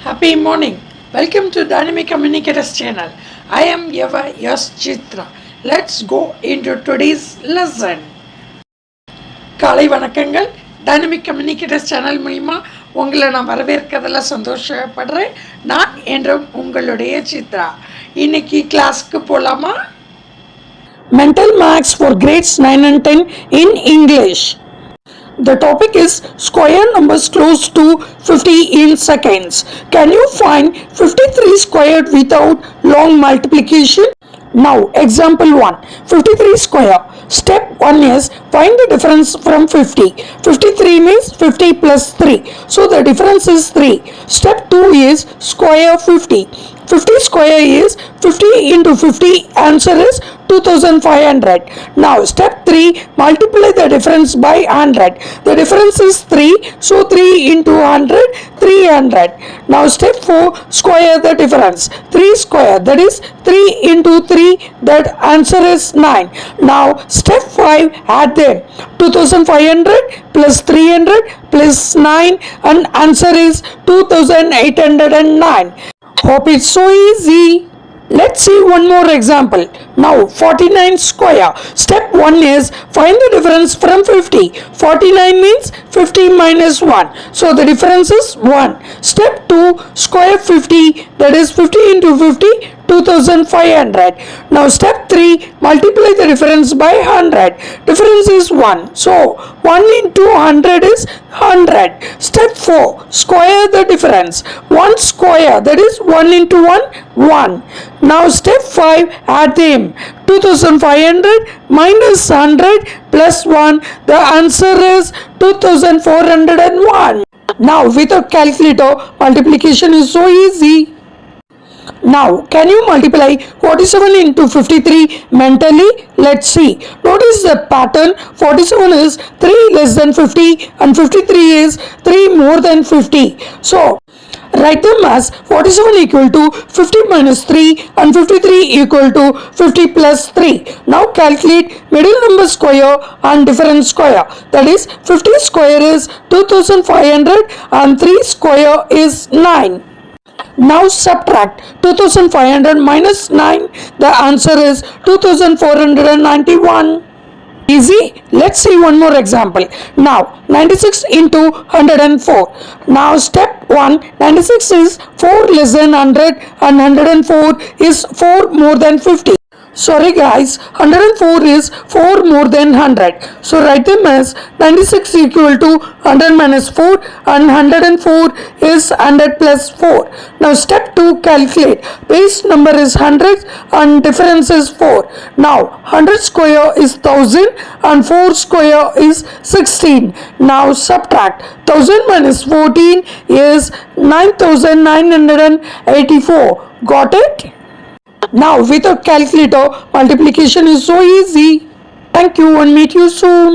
Happy morning. Welcome to Dynamic Communicators channel. I am your Chitra. Let's go into today's lesson. காலை வணக்கங்கள். Dynamic communicators channel மூலிமா உங்களை நான் வரவேற்கிறதுல சந்தோஷப்படுறேன். நான் என்றும் உங்களுடைய சித்ரா. இன்னைக்கு கிளாஸ்க்கு போகலாமா? Mental Maths for grades 9 and 10 in English. The topic is square numbers close to 50 in seconds. Can you find 53 squared without long multiplication? Now, example 1. 53 square. Step 1 is find the difference from 50. 53 means 50 plus 3. So, the difference is 3. Step 2 is square 50. 50 square is 50 into 50. Answer is 2500. Now, step 3, multiply the difference by 100. The difference is 3. So, 3 into 100, 300. Now, step 4, square the difference. 3 square, that is 3 into 3, that answer is 9. Now, step 5, add them. 2500 plus 300 plus 9 and answer is 2809. Hope it's so easy. Let's see one more example. Now 49 square. Step 1 is find the difference from 50. 49 means 50 minus 1. So the difference is 1. Step 2 square 50, that is 50 into 50, 2500. Now step 3 multiply the difference by 100. Difference is 1. So 1 into 100 is 100. Step 4 square the difference. 1 square, that is 1 into 1, 1. Now step 5 add them. 2500 minus 100 plus 1, the answer is 2401. Now with a calculator multiplication is so easy. Now, can you multiply 47 into 53 mentally? Let's see. Notice the pattern. 47 is 3 less than 50 and 53 is 3 more than 50. So, write them as 47 equal to 50 minus 3 and 53 equal to 50 plus 3. Now calculate middle number square and difference square. That is 50 square is 2500 and 3 square is 9. Now subtract 2500 minus 9. The answer is 2491. Easy? Let's see one more example. Now 96 into 104. Now step 1, 96 is 4 less than 100 and 104 is 4 more than 50. Sorry guys, 104 is 4 more than 100. So write them as 96 equal to 100 minus 4 and 104 is 100 plus 4. Now step 2 calculate. Base number is 100 and difference is 4. Now 100 square is 1000 and 4 square is 16. Now subtract. 1000 minus 14 is 9984. Got it? Now with a calculator multiplication is so easy. Thank you and meet you soon.